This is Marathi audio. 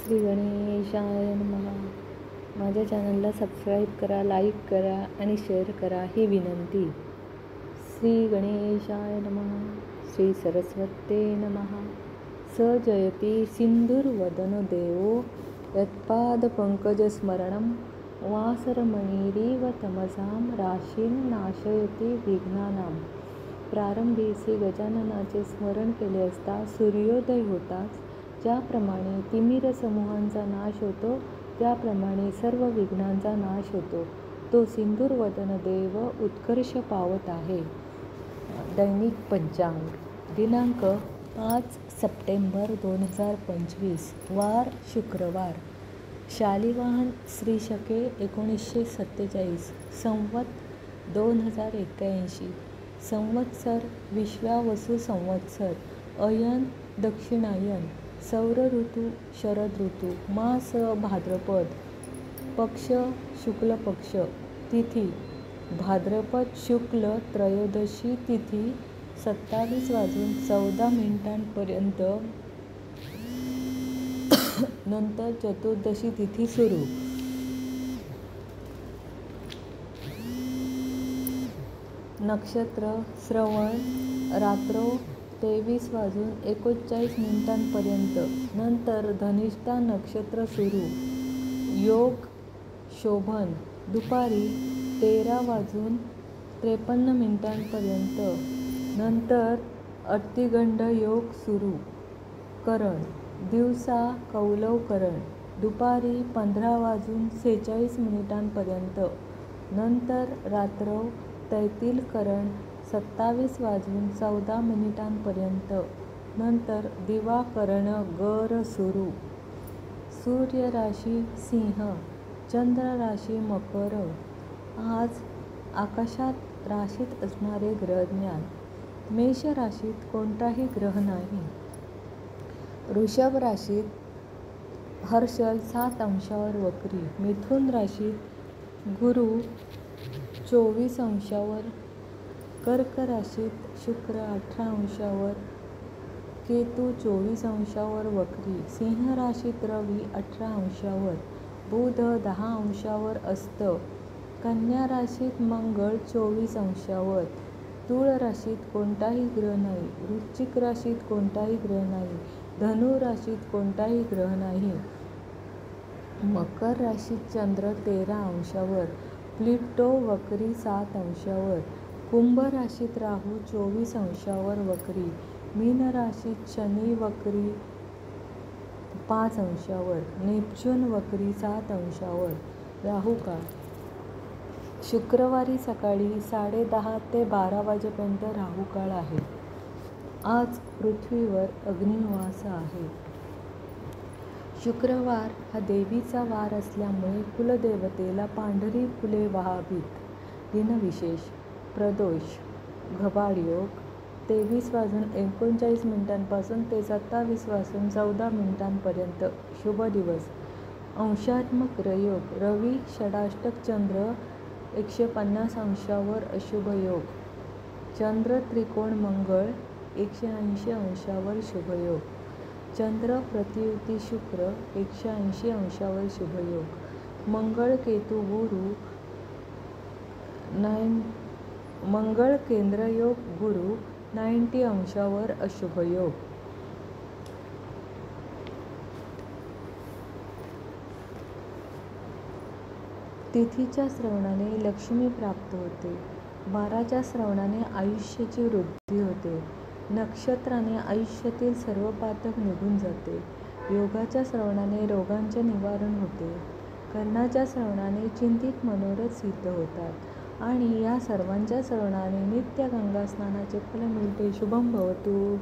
श्री गणेशाय नमः. माझ्या चॅनलला सबस्क्राईब करा, लाईक करा आणि शेअर करा ही विनंती. श्री गणेशाय नमः. श्री सरस्वते नमः. स जयती सिंधुर्वदन देवो यत्पादपङ्कजस्मरणं वासरमणिरिव तमसां राशीं नाशयती विघ्नानां. प्रारंभी श्री गजाननाचे स्मरण केले असता सूर्योदय होताच ज्याप्रमाणे तिमिर समूहांचा नाश होतो त्याप्रमाणे सर्व विघ्नांचा नाश होतो. तो सिंधुर्वदन देव उत्कर्ष पावत आहे. दैनिक पंचांग दिनांक 5 सप्टेंबर 2025 वार शुक्रवार. शालिवाहन श्री शके 1947 संवत 2081 संवत्सर विश्वावसु संवत्सर अयन दक्षिणायन सौर ऋतू शरद ऋतू मास भाद्रपद पक्ष शुक्ल पक्ष तिथी भाद्रपद शुक्ल त्रयोदशी तिथी 27:14 नंतर चतुर्दशी तिथी सुरू. नक्षत्र श्रवण रात्र 23:39 नंतर धनिष्ठा नक्षत्र सुरू. योग शोभन दुपारी 13:53 नंतर अतिगंड योग सुरू. करण दिवसा कौलव करण दुपारी 15:46 नंतर रात्र तैतील करण 27:14 नंतर दिवाकरण गर सुरू. सूर्य राशी सिंह, चंद्र राशी मकर. आज आकाशात राशीत असणारे ग्रहज्ञान. मेष राशीत कोणताही ग्रह नाही. वृषभ राशीत हर्षल 7 अंशावर वक्री. मिथुन राशीत गुरु 24 अंशावर. कर्क राशीत शुक्र 18 अंशावर. केतू 24 अंशावर वक्री. सिंह राशीत रवी 18 अंशावर. बुध 10 अंशावर असत. कन्या राशीत मंगळ 24 अंशावर. तुळ राशीत कोणताही ग्रह नाही. वृश्चिक राशीत कोणताही ग्रह नाही. धनु राशीत कोणताही ग्रह नाही. मकर राशीत चंद्र 13 अंशावर. प्लुटो वक्री 7 अंशावर. कुंभ राशीत राहू 24 अंशावर वक्री. मीन राशीत शनी वक्री 5 अंशावर. नेपच्यून वक्री 7 अंशावर. राहू काळ शुक्रवारी सकाळी 10:30 ते 12 वाजेपर्यंत राहू काळ आहे. आज पृथ्वीवर अग्निवास आहे. शुक्रवार हा देवीचा वार असल्यामुळे कुलदेवतेला पांढरी फुले वाहावीत. दिनविशेष प्रदोष घबाड योग 23:39 पासून ते 27:14 शुभ दिवस. अंशात्मक योग रवी षडाष्टक चंद्र 150 अंशावर अशुभ योग. चंद्र त्रिकोण मंगळ 180 अंशावर शुभ योग. चंद्र प्रतियुती शुक्र 180 अंशावर शुभ योग. मंगळ केतू गुरु मंगळ केंद्र योग गुरु 90 अंशावर अशुभ योग. तिथीच्या श्रवणाने लक्ष्मी प्राप्त होते. वाराच्या श्रवणाने आयुष्याची वृद्धी होते. नक्षत्राने आयुष्यातील सर्व पातक निघून जाते. योगाच्या श्रवणाने रोगांचे निवारण होते. कर्णाच्या श्रवणाने चिंतित मनोरथ सिद्ध होतात आणि या सर्वांच्या श्रवणाने नित्य गंगा स्नानाचे फल मिळते. शुभम भवतु.